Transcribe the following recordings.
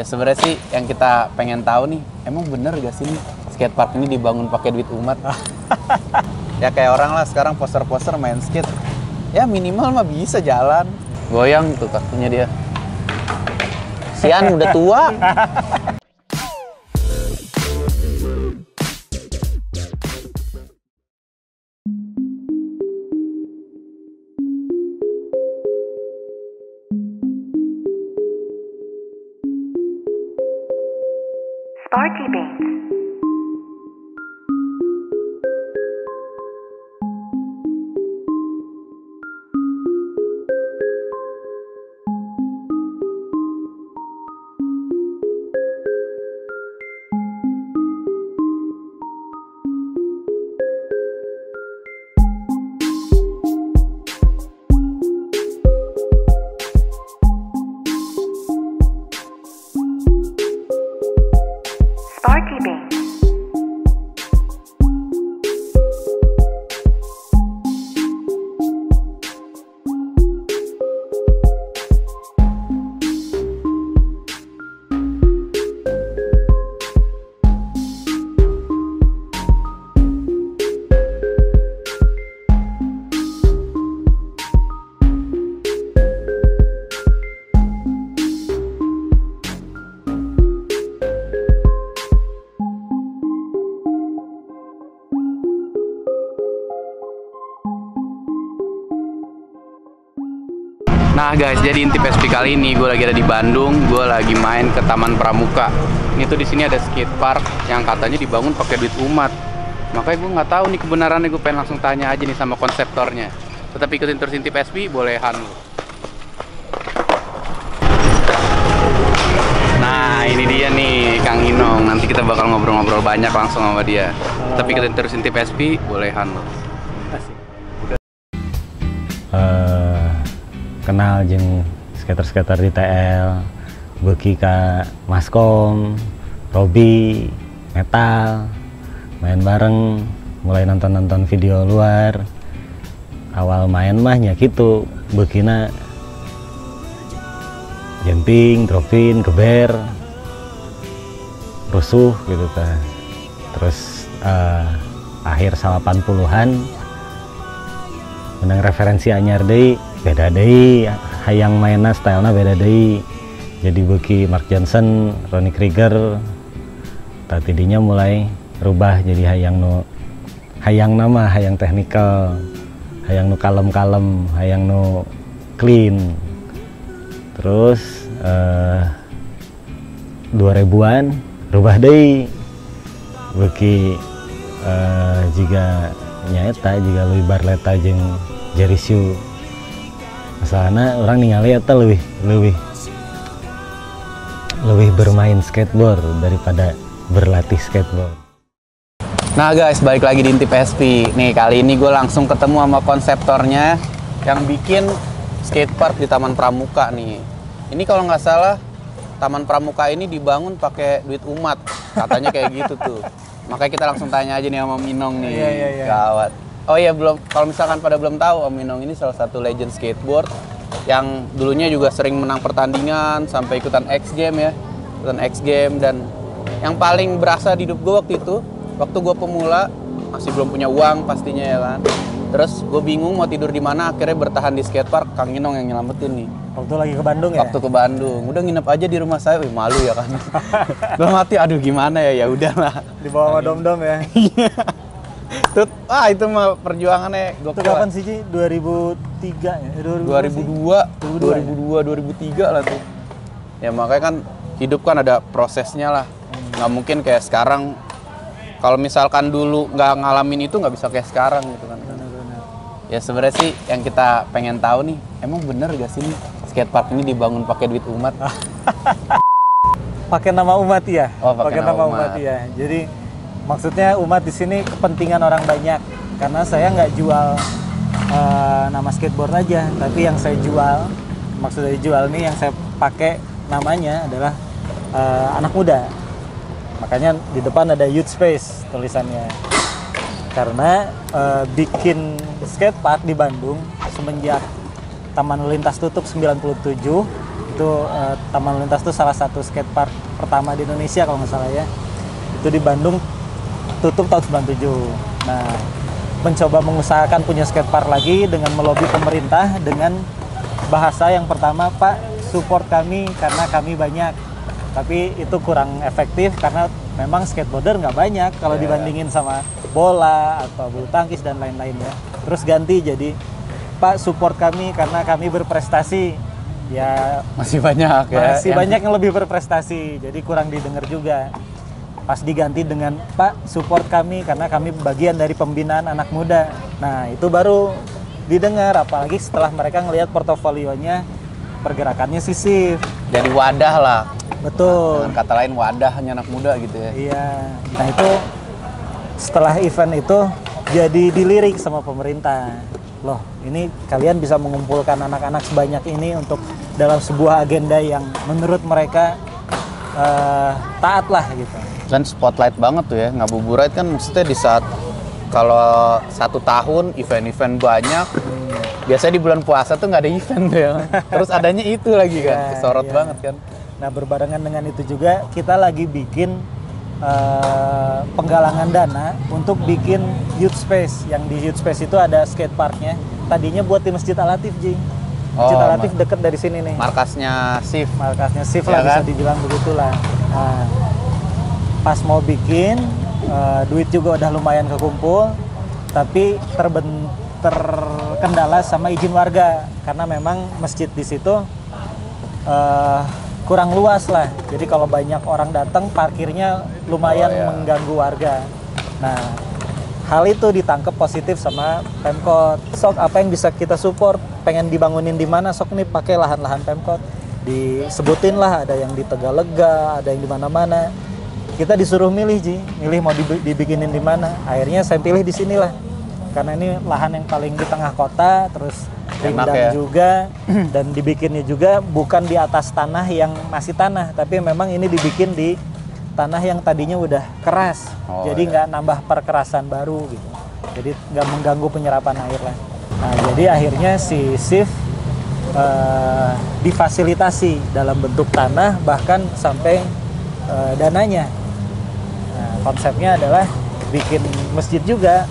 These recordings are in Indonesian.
Ya sebenarnya sih yang kita pengen tahu nih, emang bener gak sih nih skatepark ini dibangun pakai duit umat? Ya kayak orang lah sekarang poster-poster main skate, ya minimal mah bisa jalan. Goyang tuh kakinya dia. Sian udah tua. Sparky Beans. Sparky Beans. Nah guys, jadi inti PSP kali ini gue lagi ada di Bandung, gue lagi main ke Taman Pramuka. Ini tuh di sini ada skatepark yang katanya dibangun pakai duit umat. Makanya gue nggak tahu nih kebenarannya, gue pengen langsung tanya aja nih sama konseptornya. Tetap ikutin terus inti PSP, bolehan lu. Nah ini dia nih Kang Inong, nanti kita bakal ngobrol-ngobrol banyak langsung sama dia. Tetap ikutin terus inti PSP, bolehan lu. Kenal jeung skater-skater di TL, beuki ka Maskom, Robi, Metal, main bareng, mulai nonton-nonton video luar. Awal main mah nya kitu, beukina jumping, dropin, keber, rusuh gitu tah. Terus akhir 80-an menang referensi anyar deui, beda deui, hayang mainna stylena beda deui. Jadi beuki Mark Johnson, Ronnie Krieger, tadinya mulai rubah jadi hayang nama hayang technical, hayang nu kalem-kalem, hayang nu clean. Terus 2000-an rubah deui, beuki jiga nyaeta jiga Louis Barletta jeung Jerry Sue. Masalahnya orang ningali eta lebih bermain skateboard daripada berlatih skateboard. Nah guys, balik lagi di inti PSP. Nih kali ini gue langsung ketemu sama konseptornya yang bikin skatepark di Taman Pramuka nih. Ini kalau nggak salah Taman Pramuka ini dibangun pakai duit umat, katanya kayak gitu tuh. Makanya kita langsung tanya aja nih sama Minong nih. Iya. Gawat. Oh iya, kalau misalkan pada belum tahu, Om Minong ini salah satu legend skateboard yang dulunya juga sering menang pertandingan sampai ikutan X Game ya, ikutan X Game. Dan yang paling berasa di hidup gue waktu gue pemula masih belum punya uang pastinya ya kan. Terus gue bingung mau tidur di mana, akhirnya bertahan di skatepark. Kang Minong yang nyelamatin nih. Waktu lagi ke Bandung ya? Waktu ke Bandung, udah nginep aja di rumah saya. Wih, malu ya kan. Belum mati, aduh gimana ya udahlah. Di bawah dom-dom ya? Itu mah perjuangannya gokil. Itu kapan sih, Ci? 2003 ya? 2002, 2003 lah tuh. Ya makanya kan hidup kan ada prosesnya lah. Nggak mungkin kayak sekarang. Kalau misalkan dulu nggak ngalamin itu nggak bisa kayak sekarang gitu kan. Ya sebenarnya sih yang kita pengen tahu nih, emang bener gak sih nih skatepark ini dibangun pakai duit umat? Pakai nama umat ya? Oh, pakai nama umat ya. Jadi maksudnya umat di sini kepentingan orang banyak. Karena saya nggak jual nama skateboard aja, tapi yang saya jual, maksudnya jual nih yang saya pakai namanya adalah anak muda. Makanya di depan ada Youth Space tulisannya. Karena bikin skatepark di Bandung semenjak Taman Lintas tutup 97, itu Itu Taman Lalu Lintas itu salah satu skatepark pertama di Indonesia kalau nggak salah ya. Itu di Bandung tutup tahun 97. Nah, mencoba mengusahakan punya skatepark lagi dengan melobi pemerintah dengan bahasa yang pertama, Pak, support kami karena kami banyak. Tapi itu kurang efektif karena memang skateboarder nggak banyak kalau dibandingin sama bola atau bulu tangkis dan lain-lain ya. Terus ganti jadi, Pak, support kami karena kami berprestasi. Ya Masih banyak ya. masih banyak yang lebih berprestasi, jadi kurang didengar juga. Pas diganti dengan, Pak, support kami karena kami bagian dari pembinaan anak muda. Nah, itu baru didengar, apalagi setelah mereka ngelihat portofolionya, pergerakannya sisif. Jadi wadah lah. Betul. Dengan kata lain wadahnya anak muda gitu ya. Iya. Nah, itu setelah event itu jadi dilirik sama pemerintah. Loh, ini kalian bisa mengumpulkan anak-anak sebanyak ini untuk dalam sebuah agenda yang menurut mereka taat lah gitu. Dan spotlight banget tuh ya, Ngabuburit kan maksudnya di saat kalau 1 tahun event-event banyak, biasanya di bulan puasa tuh nggak ada event tuh ya. Terus adanya itu lagi kan, Ya, kesorot ya. banget kan. Nah, berbarengan dengan itu juga kita lagi bikin penggalangan dana untuk bikin youth space. Yang di youth space itu ada skateparknya. Tadinya buat di Masjid Al-Latif, Ji. Masjid Oh, Al-Latif deket dari sini nih. Markasnya SIF. Markasnya SIF Ya lah, bisa kan? dibilang begitulah. Nah, pas mau bikin, duit juga udah lumayan kekumpul, tapi terkendala sama izin warga karena memang masjid di situ kurang luas lah. Jadi kalau banyak orang datang, parkirnya lumayan mengganggu warga. Nah, hal itu ditangkap positif sama Pemkot. Sok apa yang bisa kita support? Pengen dibangunin di mana? Sok nih pakai lahan-lahan Pemkot. Disebutin lah, ada yang di Tegalega, ada yang di mana-mana. Kita disuruh milih, Ji. Milih mau dibikinin di mana. Akhirnya saya pilih di sinilah. Karena ini lahan yang paling di tengah kota, terus rindang ya. juga, dan dibikinnya juga bukan di atas tanah yang masih tanah, tapi memang ini dibikin di tanah yang tadinya udah keras. Oh, jadi nggak nambah perkerasan baru gitu. Jadi nggak mengganggu penyerapan air lah. Nah, jadi akhirnya si SIF difasilitasi dalam bentuk tanah, bahkan sampai dananya. Nah, konsepnya adalah bikin masjid juga,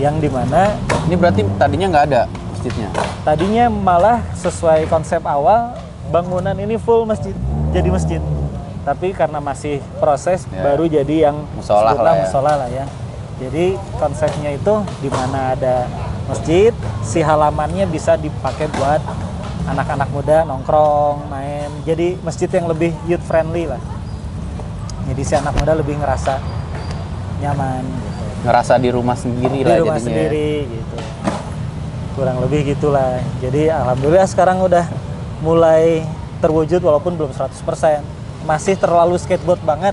yang dimana Ini berarti tadinya nggak ada masjidnya. tadinya malah sesuai konsep awal bangunan ini full masjid, jadi masjid. Tapi karena masih proses, Ya. baru jadi yang Musola sebutlah lah ya. musola lah ya. Jadi konsepnya itu di mana ada masjid, si halamannya bisa dipakai buat anak-anak muda nongkrong, main. Jadi masjid yang lebih youth friendly lah. Jadi si anak muda lebih ngerasa nyaman gitu. Ngerasa di rumah sendiri lah Di rumah jadinya. sendiri gitu. Kurang lebih gitulah. Jadi alhamdulillah sekarang udah mulai terwujud walaupun belum 100%. Masih terlalu skateboard banget.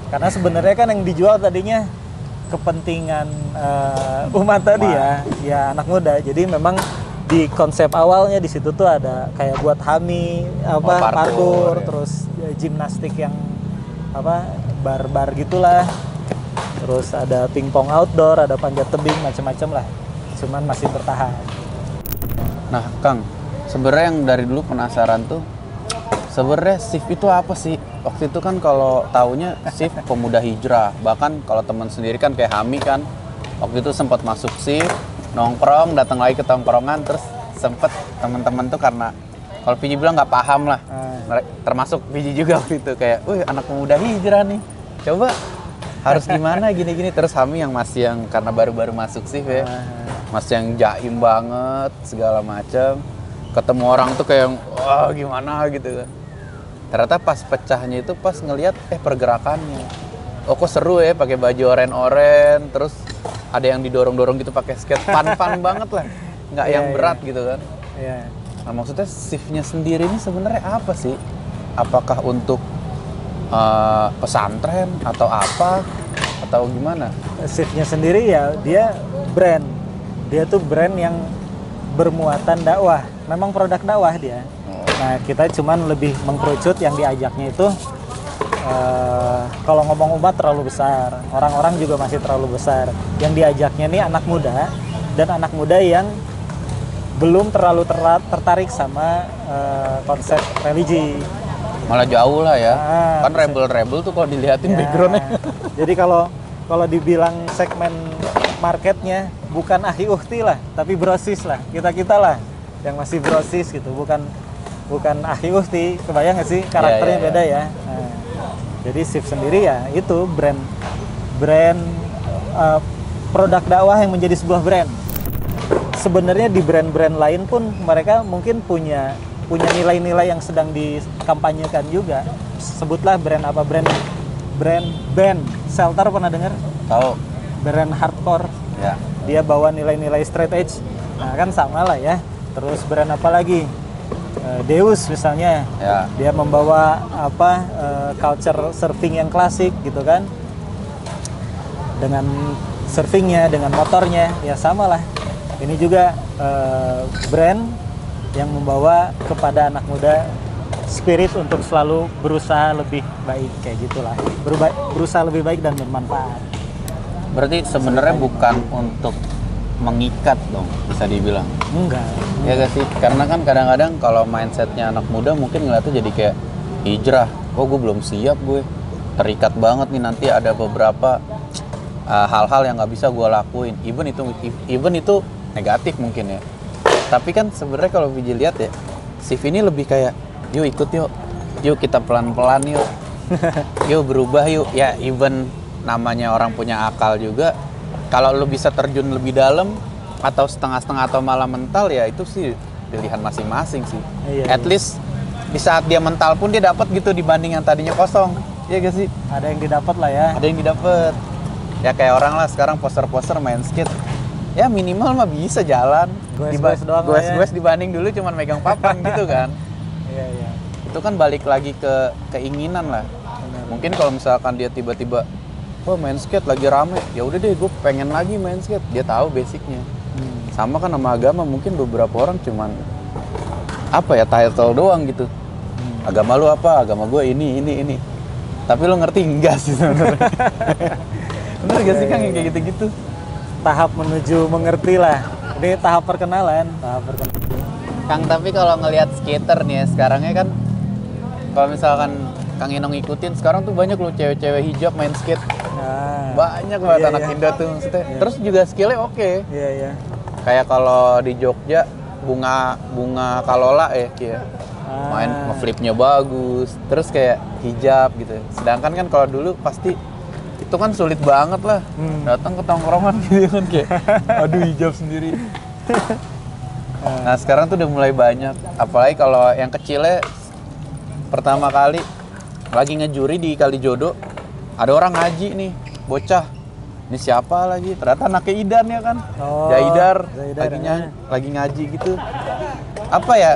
Karena sebenarnya kan yang dijual tadinya kepentingan umat tadi ya anak muda. Jadi memang di konsep awalnya di situ tuh ada kayak buat hami, parkour, ya. terus gimnastik yang bar-bar gitulah. Terus ada pingpong outdoor, ada panjat tebing, macam-macam lah. Cuman masih bertahan. Nah, Kang, sebenarnya yang dari dulu penasaran tuh, sebenarnya SIF itu apa sih? Waktu itu kan kalau taunya SIF pemuda hijrah. Bahkan kalau teman sendiri kan kayak Hami kan, waktu itu sempat masuk SIF, nongkrong, datang lagi ke tongkrongan, terus sempet teman-teman tuh karena kalau Piji bilang nggak paham lah, termasuk Piji juga waktu itu kayak, wih anak pemuda hijrah nih, coba harus gimana gini-gini. Terus Hami yang masih yang karena baru-baru masuk SIF ya, masih yang jaim banget segala macam, ketemu orang tuh kayak wah gimana gitu kan. Ternyata pas pecahnya itu pas ngelihat pergerakannya, oh kok seru ya pakai baju oren-oren, terus ada yang didorong-dorong gitu pakai skate, fun banget lah, nggak yang berat gitu kan. Iya. Nah maksudnya SIF-nya sendiri ini sebenarnya apa sih? Apakah untuk pesantren atau apa atau gimana? SIF-nya sendiri ya dia brand. Dia tuh brand yang bermuatan dakwah. Memang produk dakwah dia. Nah, kita cuman lebih mengkerucut, yang diajaknya itu kalau ngomong umat terlalu besar. Orang-orang juga masih terlalu besar. Yang diajaknya nih anak muda, dan anak muda yang belum terlalu tertarik sama konsep religi. Malah jauh lah ya. Ah, Kan rebel tuh kalau dilihatin Ya. backgroundnya. Jadi kalau dibilang segmen marketnya bukan ahli uhti lah, tapi brosis lah. Kita lah yang masih brosis gitu, bukan ahli uhti. Kebayang nggak sih karakternya Iya. beda ya. Nah, jadi Shift sendiri ya itu brand produk dakwah yang menjadi sebuah brand. Sebenarnya di brand-brand lain pun mereka mungkin punya nilai-nilai yang sedang dikampanyekan juga. Sebutlah brand apa, brand Shelter, pernah dengar? Tahu. Brand hardcore, Ya. dia bawa nilai-nilai straight edge. Nah kan sama lah ya. Terus brand apa lagi? Deus misalnya, Ya. dia membawa culture surfing yang klasik gitu kan, dengan surfingnya, dengan motornya, ya sama lah. Ini juga brand yang membawa kepada anak muda spirit untuk selalu berusaha lebih baik, kayak gitulah. Berusaha lebih baik dan bermanfaat. Berarti sebenarnya bukan untuk mengikat dong, bisa dibilang. Enggak. Ya gak sih? Karena kan kadang-kadang kalau mindsetnya anak muda mungkin ngeliatnya jadi kayak hijrah. Oh gue belum siap, gue terikat banget nih, nanti ada beberapa hal-hal yang nggak bisa gue lakuin. Even itu negatif mungkin ya. Tapi kan sebenarnya kalau Viji lihat ya, Shift ini lebih kayak yuk ikut yuk kita pelan-pelan yuk, yuk berubah yuk. Ya even namanya orang punya akal juga, kalau lu bisa terjun lebih dalam atau setengah-setengah atau malah mental, ya itu sih pilihan masing-masing sih. Iya, At least di saat dia mental pun dia dapat gitu dibanding yang tadinya kosong. Iya gak sih? Ada yang didapat lah ya. Ada yang didapat. Ya kayak orang lah sekarang poster-poster main skate. Ya minimal mah bisa jalan. Goes-goes doang lah ya. Goes-goes dibanding dulu cuman megang papan gitu kan. Iya, iya. Itu kan balik lagi ke keinginan lah. Benar. Mungkin kalau misalkan dia tiba-tiba, oh main skate lagi rame, ya udah deh gue pengen lagi main skate. Dia tahu basicnya. Sama kan sama agama, mungkin beberapa orang cuman apa ya, title doang gitu. Agama lu apa? Agama gue ini. Tapi lu ngerti enggak sih sebenarnya? Bener gak sih Kang yang kayak gitu-gitu? Tahap menuju mengerti lah. Ini tahap perkenalan. Kang, tapi kalau ngelihat skater nih ya, sekarangnya kan kalau misalkan Kang Inong ngikutin, sekarang tuh banyak loh cewek-cewek hijab main skate. Nah, Banyak banget iya, anak iya. Indo tuh maksudnya. Iya. Terus juga skillnya oke. iya, iya. Kayak kalau di Jogja, bunga Kalola ya, kayak main ngeflipnya bagus. Terus kayak hijab gitu. Sedangkan kan kalau dulu pasti itu kan sulit banget lah. Datang ke tongkrongan gitu kan kayak aduh hijab sendiri. Nah sekarang tuh udah mulai banyak, apalagi kalau yang kecilnya pertama kali lagi ngejuri di Kalijodo, ada orang ngaji nih, bocah. Ini siapa lagi? Ternyata anaknya Idan ya kan? Oh, Jaidar Zaidar, lagi ngaji gitu. Apa ya?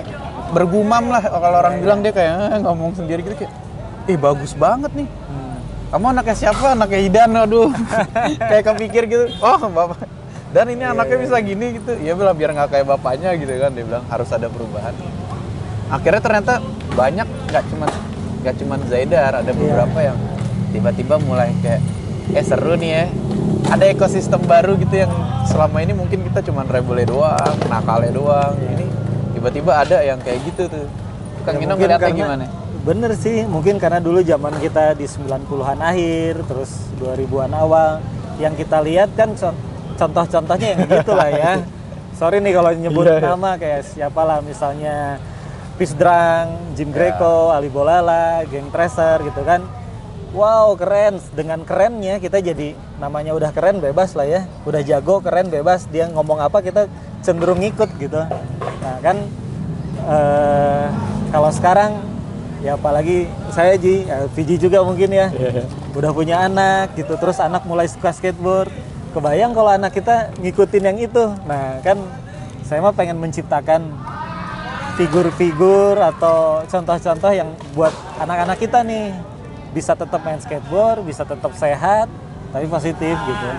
Bergumam lah kalau orang bilang, dia kayak ngomong sendiri gitu kayak, ih bagus banget nih. Kamu anaknya siapa? Anaknya Idan, aduh. Kayak kepikir gitu. Oh, bapak. Dan ini anaknya bisa gini gitu. Ya bilang biar nggak kayak bapaknya gitu kan. Dia bilang harus ada perubahan. Akhirnya ternyata banyak, nggak cuman Zaidar, ada beberapa yang tiba-tiba mulai kayak seru nih ya. Ada ekosistem baru gitu yang selama ini mungkin kita cuman rebelnya doang, nakalnya doang. Ini tiba-tiba ada yang kayak gitu tuh. Kang Inong ngeliatnya gimana? Bener sih, mungkin karena dulu zaman kita di 90-an akhir, terus 2000-an awal, yang kita lihat kan contoh-contohnya yang gitu lah ya. Sorry nih kalau nyebut nama kayak siapa lah, misalnya Peace Drunk, Jim Greco, Ali Bolala, Geng Tracer gitu kan. Wow, keren. Dengan kerennya kita jadi namanya udah keren, bebas lah ya. Udah jago, keren, bebas. Dia ngomong apa kita cenderung ngikut gitu. Nah kan kalau sekarang ya apalagi saya Viji juga mungkin ya, udah punya anak gitu, terus anak mulai suka skateboard. Kebayang kalau anak kita ngikutin yang itu. Nah kan saya mah pengen menciptakan figur-figur atau contoh-contoh yang buat anak-anak kita nih bisa tetap main skateboard, bisa tetap sehat, tapi positif gitu.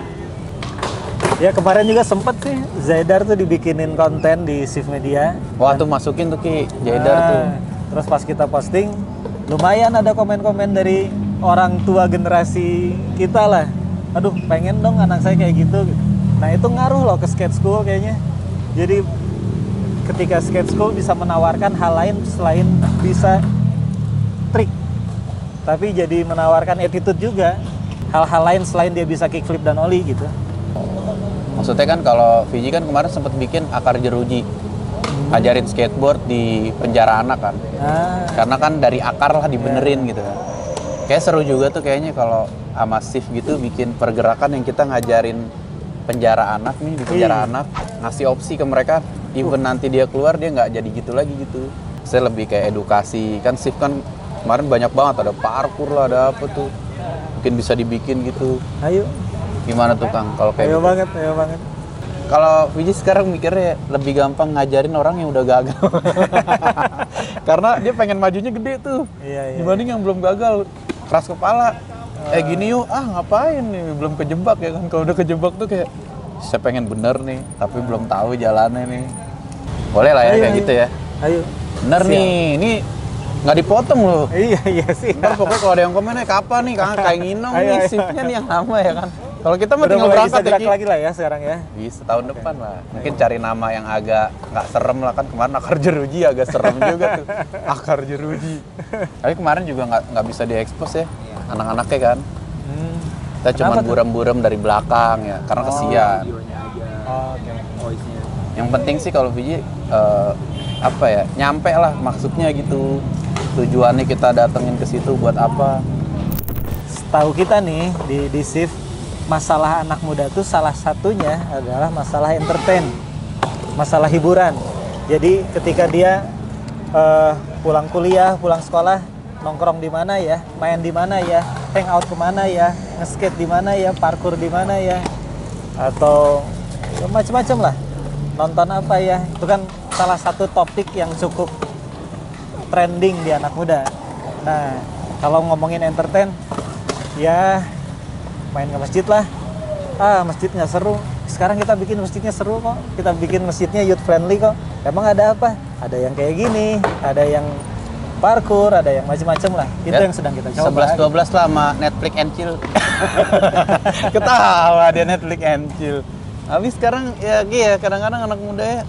Ya kemarin juga sempet sih Zaidar tuh dibikinin konten di Shift Media. Wah tuh masukin tuh Ki, Jaidar tuh. Terus pas kita posting, lumayan ada komen-komen dari orang tua generasi kita lah. Aduh, pengen dong anak saya kayak gitu. Nah itu ngaruh loh ke skate school kayaknya. Jadi ketika skate school bisa menawarkan hal lain selain bisa trik, tapi jadi menawarkan attitude juga, hal-hal lain selain dia bisa kickflip dan ollie gitu. Maksudnya kan kalau Fiji kan kemarin sempat bikin akar jeruji, ngajarin skateboard di penjara anak kan. Karena kan dari akar lah dibenerin gitu kan. Kayak seru juga tuh kayaknya kalau sama Shift gitu bikin pergerakan yang kita ngajarin penjara anak nih, di penjara anak, ngasih opsi ke mereka, even nanti dia keluar dia nggak jadi gitu lagi gitu. Saya lebih kayak edukasi, kan Shift kan kemarin banyak banget, ada parkour lah, ada apa tuh, mungkin bisa dibikin gitu. Ayo. Gimana tuh Kang kalau kayak Ayo gitu? banget, ayo banget. Kalau Fiji sekarang mikirnya lebih gampang ngajarin orang yang udah gagal. Karena dia pengen majunya gede tuh. Iya. Dibanding yang belum gagal, keras kepala. Gini yuk, ngapain nih, belum kejebak ya kan. Kalau udah kejebak tuh kayak, saya pengen bener nih, tapi belum tahu jalannya nih. Boleh lah ya kayak gitu ya. Ayo. Bener Siap. nih, ini nggak dipotong loh. Iya sih. Ntar pokoknya kalau ada yang komennya, kapan nih, kayak nginong Ayo, nih, ayo. shiftnya nih yang lama ya kan. Kalau kita mah Udah tinggal mulai berangkat bisa gerak Ki. lagi lah ya sekarang ya. Bisa tahun depan lah. Mungkin cari nama yang agak nggak serem lah kan. Kemarin akar jeruji agak serem juga tuh. Akar jeruji. Tapi kemarin juga nggak bisa diekspos ya anak-anaknya kan. Kita cuma Kenapa tuh? buram-buram dari belakang ya, karena kesian. Oke. Yang penting sih kalau Fiji apa ya, nyampe lah maksudnya gitu. Tujuannya kita datengin ke situ buat apa? Tahu kita nih di shift, masalah anak muda tuh salah satunya adalah masalah entertain, masalah hiburan. Jadi ketika dia pulang kuliah, pulang sekolah, nongkrong di mana ya, main di mana ya, hangout kemana ya, nge-skate di mana ya, parkour di mana ya, atau ya macam-macam lah, nonton apa ya, itu kan salah satu topik yang cukup trending di anak muda. Nah, kalau ngomongin entertain, ya main ke masjid lah. Masjid nggak seru. Sekarang kita bikin masjidnya seru kok. Kita bikin masjidnya youth friendly kok. Emang ada apa? Ada yang kayak gini, ada yang parkour, ada yang macam-macam lah. Itu Ya, yang sedang kita coba. 11-12 lah sama Netflix and chill. Ketawa dia Netflix and chill. Habis sekarang ya kadang-kadang anak muda ya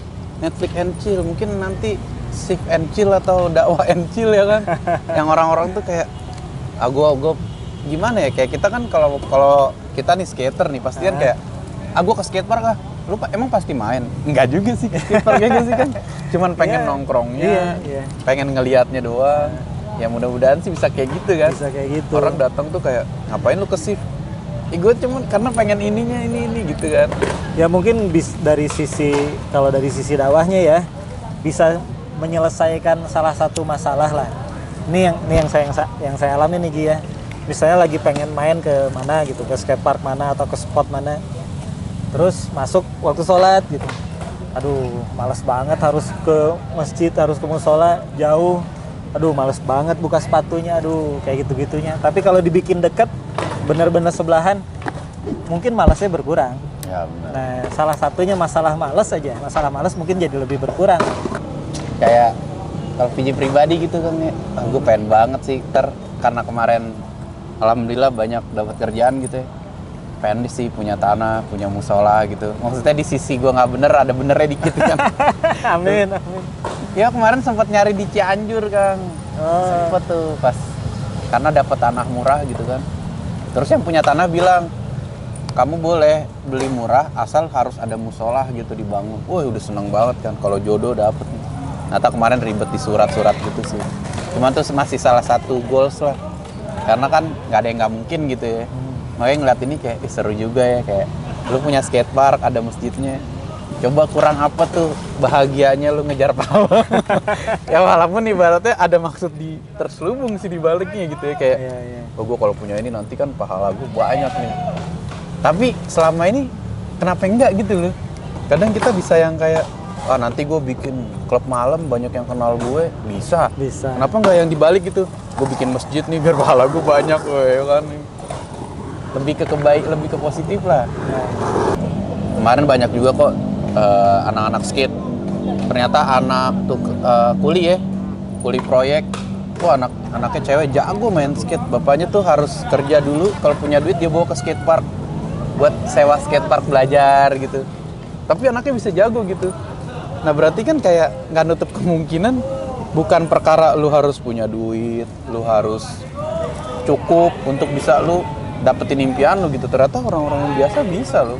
Netflix and chill. Mungkin nanti shift and chill atau dakwah and chill ya kan. Yang orang-orang tuh kayak gue gimana ya, kayak kita kan kalau kita nih skater nih pastikan kayak gue ke skatepark lu emang pasti main, enggak juga sih ke skatepark ya sih kan, cuman pengen nongkrongnya, pengen ngelihatnya doang. Ya mudah-mudahan sih bisa kayak gitu kan. Bisa kayak gitu. Orang datang tuh kayak ngapain lu ke shift, gue cuman karena pengen ininya ini gitu kan. Ya mungkin dari sisi, kalau dari sisi dakwahnya ya bisa menyelesaikan salah satu masalah lah. Ini yang saya alami nih Ji ya. Misalnya lagi pengen main ke mana gitu, ke skatepark mana atau ke spot mana, terus masuk waktu sholat gitu, aduh males banget harus ke masjid, harus ke musola jauh, aduh males banget buka sepatunya, aduh kayak gitu-gitunya. Tapi kalau dibikin deket, bener-bener sebelahan, mungkin malasnya berkurang. Ya benar. Nah salah satunya masalah males aja, masalah males mungkin jadi lebih berkurang. Kayak kalau Fiji pribadi gitu kan ya, gue pengen banget sih karena kemarin alhamdulillah banyak dapat kerjaan gitu ya, pengen sih punya tanah, punya musola gitu. Maksudnya di sisi gue nggak bener, ada benernya dikit kan. Amin. Ya kemarin sempat nyari di Cianjur Kang, sempet tuh pas karena dapat tanah murah gitu kan. Terus yang punya tanah bilang, kamu boleh beli murah asal harus ada musola gitu dibangun. Wah udah seneng banget kan kalau jodoh dapet. Ternyata kemarin ribet di surat-surat gitu sih. Cuman tuh masih salah satu goals lah. Karena kan nggak ada yang nggak mungkin gitu ya. Makanya ngeliat ini kayak seru juga ya, kayak lu punya skatepark, ada masjidnya. Coba kurang apa tuh bahagianya lu ngejar pahala. Ya walaupun ibaratnya ada maksud terselubung sih di baliknya gitu ya, kayak oh gue kalau punya ini nanti kan pahala gue banyak nih. Tapi selama ini kenapa enggak gitu loh. Kadang kita bisa yang kayak nanti gue bikin klub malam banyak yang kenal gue, bisa. Kenapa nggak yang dibalik gitu? Gue bikin masjid nih biar pahala gue banyak, ya kan? Lebih ke positif lah. Kemarin banyak juga kok anak-anak skate. Ternyata anak tuh kuli proyek. Wah anaknya cewek jago main skate. Bapaknya tuh harus kerja dulu, kalau punya duit dia bawa ke skatepark buat sewa skatepark belajar gitu. Tapi anaknya bisa jago gitu. Nah berarti kan kayak nggak nutup kemungkinan bukan perkara lu harus punya duit, lu harus cukup untuk bisa lu dapetin impian lu gitu. Ternyata orang-orang yang biasa bisa lu.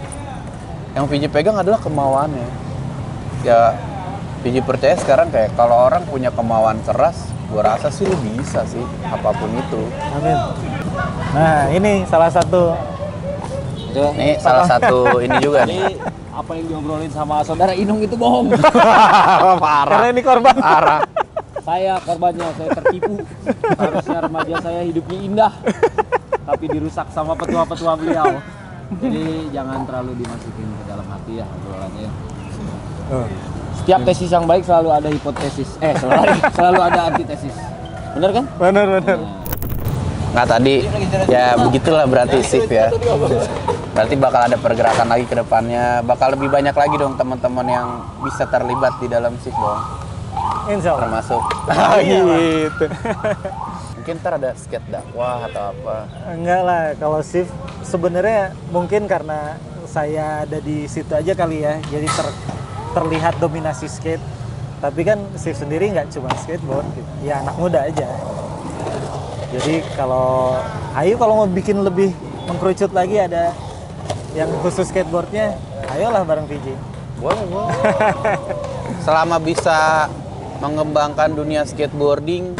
Yang Vijay pegang adalah kemauannya. Ya Vijay percaya sekarang kayak kalau orang punya kemauan keras, gua rasa sih lu bisa sih apapun itu. Amin. Nah ini salah satu. Nih salah satu ini juga nih. Apa yang diobrolin sama saudara Inung itu bohong. Karena ini korban. Parah. Saya korbannya, saya tertipu. Harusnya remaja saya hidupnya indah, tapi dirusak sama petua-petua beliau. Jadi jangan terlalu dimasukin ke dalam hati ya obrolannya. Setiap tesis yang baik selalu ada hipotesis. Selalu ada antitesis. Bener kan? Bener. Nggak tadi, ya begitulah berarti sip ya. Berarti bakal ada pergerakan lagi ke depannya, bakal lebih banyak lagi dong teman-teman yang bisa terlibat di dalam sip dong. Insya Allah. Termasuk gitu. Mungkin ntar ada skate dakwah atau apa. Enggak lah, kalau shift sebenarnya mungkin karena saya ada di situ aja kali ya, jadi terlihat dominasi skate. Tapi kan shift sendiri nggak cuma skateboard gitu. Ya anak muda aja. Jadi kalau mau bikin lebih mengkerucut lagi ada yang khusus skateboardnya, ayolah bareng VJ. Boleh. Selama bisa mengembangkan dunia skateboarding,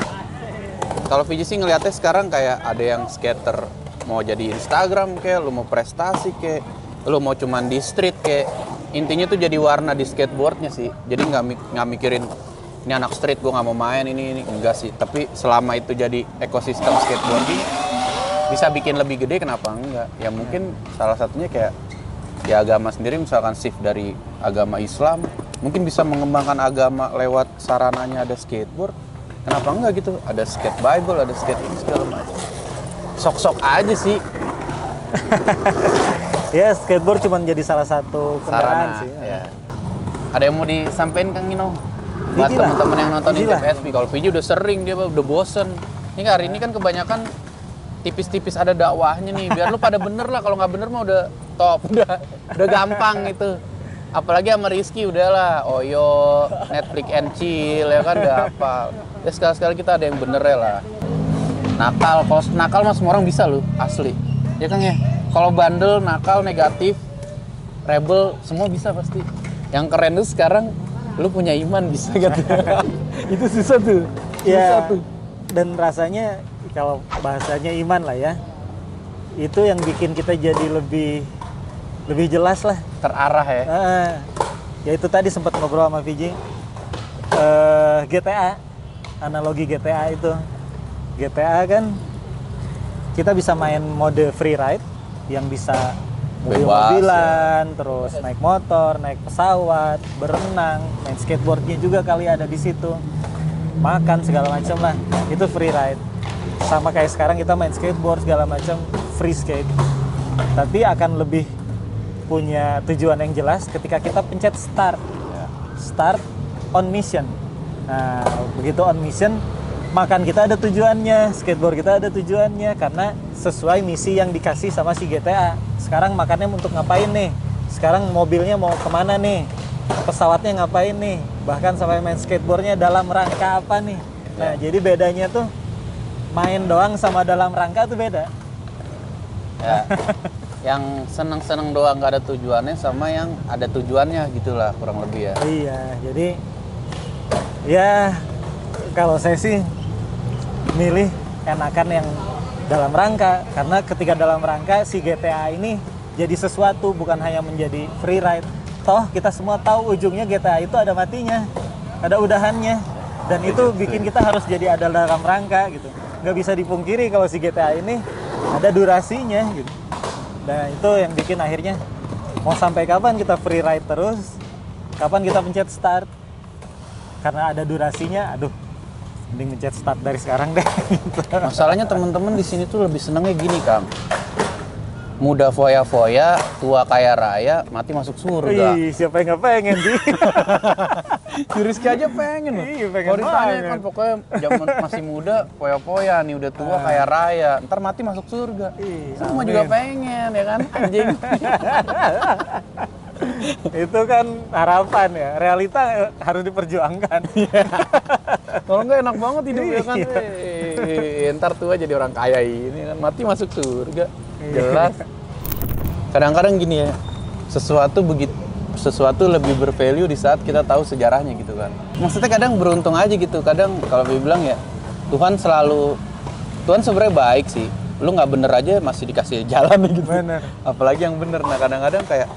kalau VJ sih ngeliatnya sekarang kayak ada yang skater mau jadi Instagram kayak, lu mau prestasi kayak, lu mau cuman di street kayak, intinya tuh jadi warna di skateboardnya sih. Jadi nggak mikirin ini anak street gue nggak mau main ini enggak sih. Tapi selama itu jadi ekosistem skateboarding bisa bikin lebih gede, kenapa enggak? Ya mungkin salah satunya kayak di agama sendiri, misalkan shift dari agama Islam mungkin bisa mengembangkan agama lewat sarananya ada skateboard, kenapa enggak gitu? Ada skate Bible, ada skate ini segala macam. Sok-sok aja sih. Ya skateboard cuma jadi salah satu kendaraan Sarana, sih. ya. Ada yang mau disampaikan Kang Ino? Buat Viji lah. teman-teman yang nonton Viji lah. FSP, kalau Viji udah sering, dia udah bosen. Ini hari ini kan kebanyakan tipis-tipis ada dakwahnya nih, biar lu pada bener lah, kalau nggak bener mah udah top, udah gampang gitu. Apalagi sama Rizky udahlah, Oyo, Netflix and chill ya kan, udah hafal. Ya sekali-sekali kita ada yang bener ya lah. Nakal, kalau nakal mah semua orang bisa lu, asli. Ya kan ya, kalau bandel, nakal, negatif, rebel, semua bisa pasti. Yang keren tuh sekarang, lu punya iman bisa gitu. Itu susah tuh. Ya, dan rasanya kalau bahasanya iman lah ya, itu yang bikin kita jadi lebih jelas lah. Terarah ya. Ya itu tadi sempat ngobrol sama VJ, GTA, analogi GTA itu. GTA kan kita bisa main mode free ride yang bisa mobil-mobilan, terus naik motor, naik pesawat, berenang, main skateboardnya juga kali ada di situ, makan segala macam lah, itu free ride. Sama kayak sekarang kita main skateboard segala macam, free skate. Tapi akan lebih punya tujuan yang jelas ketika kita pencet start on mission. Nah begitu on mission, makan kita ada tujuannya, skateboard kita ada tujuannya, karena sesuai misi yang dikasih sama si GTA. Sekarang makannya untuk ngapain nih? Sekarang mobilnya mau kemana nih? Pesawatnya ngapain nih? Bahkan sampai main skateboardnya dalam rangka apa nih? Nah jadi bedanya tuh main doang sama dalam rangka tuh beda. Ya. Yang seneng-seneng doang gak ada tujuannya sama yang ada tujuannya gitulah kurang lebih ya. Iya, jadi ya kalau saya sih milih enakan yang dalam rangka, karena ketika dalam rangka si GTA ini jadi sesuatu, bukan hanya menjadi free ride. Toh kita semua tahu ujungnya GTA itu ada matinya, ada udahannya, dan itu bikin kita harus jadi ada dalam rangka gitu. Nggak bisa dipungkiri kalau si GTA ini ada durasinya gitu. Nah itu yang bikin akhirnya mau sampai kapan kita free ride terus, kapan kita pencet start, karena ada durasinya. Aduh, mending pencet start dari sekarang deh. Masalahnya teman-teman di sini tuh lebih senengnya gini Kang, muda foya-foya, tua kaya raya, mati masuk surga. Ih, siapa yang nggak pengen sih? Rizky aja pengen loh. Iya, pengen Kalau ditanya banget. kan pokoknya zaman masih muda foya-foya nih, udah tua kaya raya, ntar mati masuk surga. Iya, Semua amin. juga pengen ya kan, anjing. Itu kan harapan ya, realita harus diperjuangkan. Kalau nggak enak banget hidup ya kan. Ntar tua jadi orang kaya ini kan, mati masuk surga. Jelas. Kadang-kadang gini ya, sesuatu lebih bervalue di saat kita tahu sejarahnya gitu kan. Maksudnya kadang beruntung aja gitu. Kadang kalau bilang ya, Tuhan sebenarnya baik sih. Lu nggak bener aja masih dikasih jalan gitu. Bener. Apalagi yang bener. Nah kadang-kadang kayak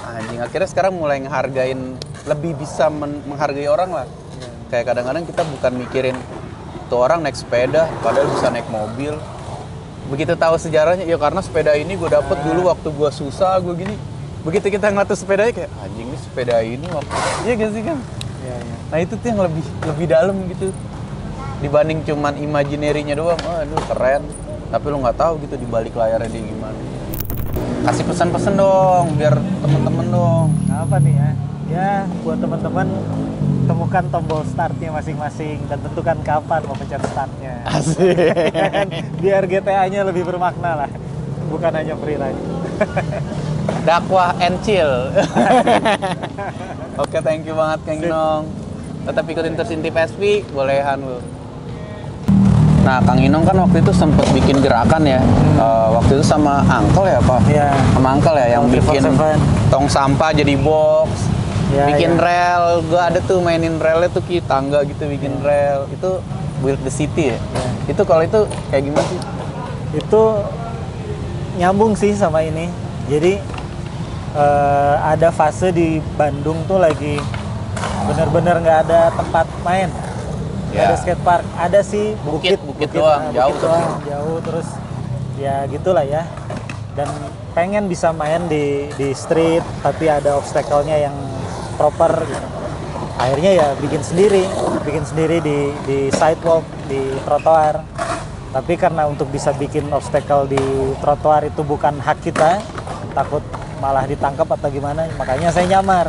anjing, akhirnya sekarang mulai ngehargain, lebih bisa menghargai orang lah. Kayak kadang-kadang kita bukan mikirin tuh orang naik sepeda padahal bisa naik mobil. Begitu tahu sejarahnya, ya karena sepeda ini gue dapet dulu waktu gue susah, gue gini. Begitu kita ngeliat tuh sepedanya kayak anjing, ini sepeda ini waktu, iya gak sih kan? Iya, iya. Nah itu tuh yang lebih dalam gitu dibanding cuman imaginary-nya doang. Aduh keren, tapi lu nggak tahu gitu di balik layarnya dia gimana. Kasih pesan-pesan dong biar temen-temen dong. Apa nih ya? Ya buat teman-teman, temukan tombol startnya masing-masing dan tentukan kapan mau pencet startnya. Asik. Biar GTA-nya lebih bermakna lah, bukan hanya free ride. Dakwah and chill. Oke, thank you banget Kang Inong. Tetap ikutin terus Intip SP, bolehan lu. Nah, Kang Inong kan waktu itu sempat bikin gerakan ya. Waktu itu sama Angkel ya, Pak? Iya. Sama Angkel ya, yang bikin 347. tong sampah jadi box. Ya, bikin ya. rel, gua ada tuh mainin relnya tuh ki tangga gitu, bikin rel. Itu Build the City ya? Itu kalau itu kayak gimana sih? Itu nyambung sih sama ini. Jadi ada fase di Bandung tuh lagi bener-bener nggak ada tempat main. Nggak ada skatepark, ada sih bukit doang, jauh doang, jauh terus ya gitulah ya. Dan pengen bisa main di street, tapi ada obstacle-nya yang proper gitu. Akhirnya ya bikin sendiri di sidewalk, di trotoar. Tapi karena untuk bisa bikin obstacle di trotoar itu bukan hak kita, takut malah ditangkap atau gimana, makanya saya nyamar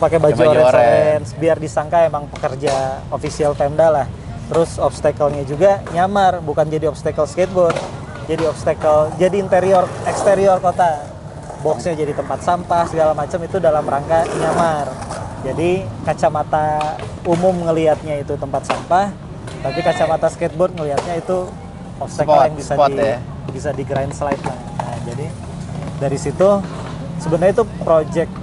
pakai baju orange biar disangka emang pekerja official Pemda lah. Terus obstacle-nya juga nyamar, bukan jadi obstacle skateboard, jadi obstacle, jadi eksterior kota. Boxnya jadi tempat sampah segala macam, itu dalam rangka nyamar. Jadi kacamata umum ngelihatnya itu tempat sampah, tapi kacamata skateboard ngelihatnya itu obstacle yang bisa di grind slide lah. Nah, jadi dari situ sebenarnya itu project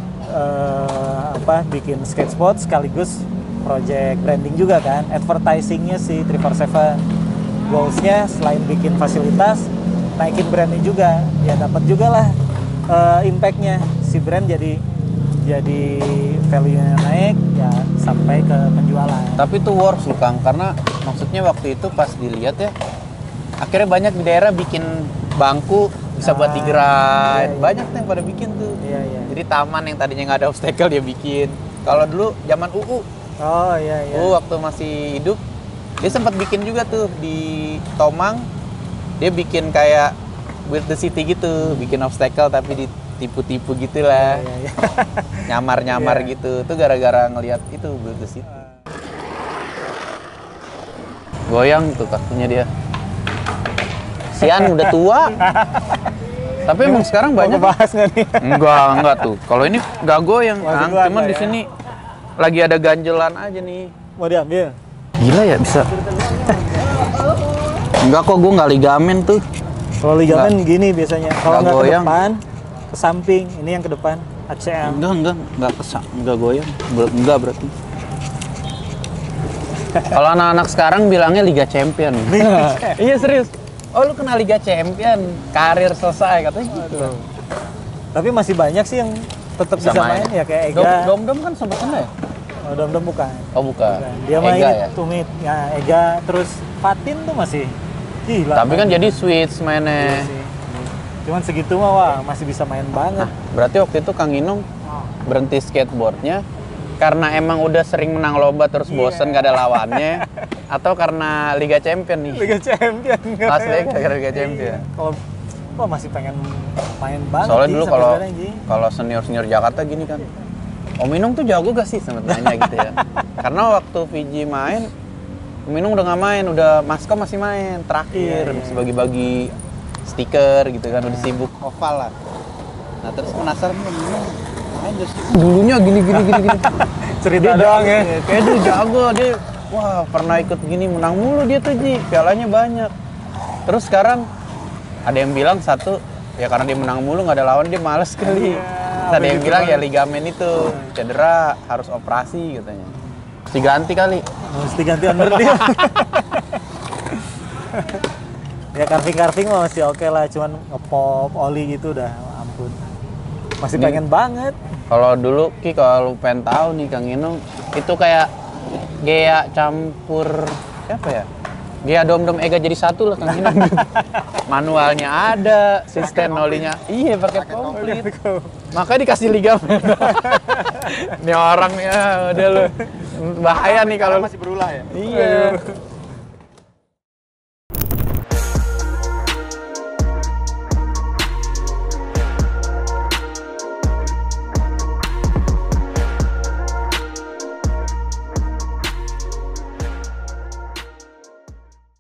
bikin skate spot sekaligus project branding juga kan, advertisingnya si 347. Goalsnya selain bikin fasilitas, naikin brandnya juga, ya dapat juga lah impactnya, si brand jadi value-nya naik ya sampai ke penjualan. Tapi itu works loh Kang, karena maksudnya waktu itu pas dilihat ya, akhirnya banyak di daerah bikin bangku bisa buat di-grind. Iya. Banyak tuh yang pada bikin tuh. Iya. Jadi taman yang tadinya nggak ada obstacle dia bikin. Kalau dulu zaman UU. Oh iya. Waktu masih hidup, dia sempat bikin juga tuh di Tomang. Dia bikin kayak Build the City gitu, bikin obstacle tapi ditipu-tipu gitu lah. Iya. Nyamar-nyamar gitu. Itu gara-gara ngelihat itu Build the City. Goyang tuh kakinya dia. Sian udah tua. Tapi emang sekarang banyak. Mau bahas nggak nih? Enggak tuh. Kalau ini nggak goyang, Kang. Cuman di ya? sini lagi ada ganjelan aja nih. Mau diambil? Gila ya bisa. Enggak kok, gue nggak ligamen tuh. Kalau ligamen gini biasanya. Kalau nggak ke goyang. depan, ke samping. Ini yang ke depan. ACM. Enggak goyang. Enggak berarti. Kalau anak-anak sekarang bilangnya Liga Champion. Iya serius. Oh lu kena Liga Champion, karir selesai katanya gitu. Tapi masih banyak sih yang tetap bisa main ya, kayak Ega. Dom kan sempat kena ya? Oh, Dom bukan. Oh bukan. Dia main Ega, ya? Tumit, ya Ega, terus Fatin tuh masih gila. Tapi kan jadi switch mainnya. Iya sih. Cuman segitu mah wah, masih bisa main banget. Berarti waktu itu Kang Inong berhenti skateboardnya karena emang udah sering menang lomba terus bosen gak ada lawannya, atau karena Liga Champion nih? Liga Champion. Asli gara-gara Liga Champion. Kalau masih pengen main banget. Soalnya dulu kalau senior Jakarta gini kan, Om Inong tuh jago gak sih sebenarnya gitu ya? Karena waktu Fiji main, Om Inong udah nggak main, udah Masko masih main terakhir, bisa bagi-bagi stiker gitu kan, udah sibuk oval lah. Nah terus penasaran Om Inong aja sih. Dulunya gini. Cerita Dia doang jago, ya. kayak dia jago, dia wah pernah ikut gini menang mulu dia tuh Ji, pialanya banyak. Terus sekarang ada yang bilang satu ya karena dia menang mulu nggak ada lawan dia males kali. Terus ada yang bilang ya ligamen itu cedera harus operasi katanya. Mesti ganti kali. Mesti ganti under dia. Ya carving mah masih oke lah, cuman ngepop oli gitu udah ampun. Masih Ini- pengen banget. Kalau dulu Ki kalau lu pengen tahu nih Kang Inung itu kayak Gea campur siapa ya? Gea dom Ega jadi satu lah Kang Inung. Manualnya ada, sistem olinya iya pakai komplit. Makanya dikasih ligamen. Ini orang ya udah lu bahaya nih kalau masih berulah ya. iya.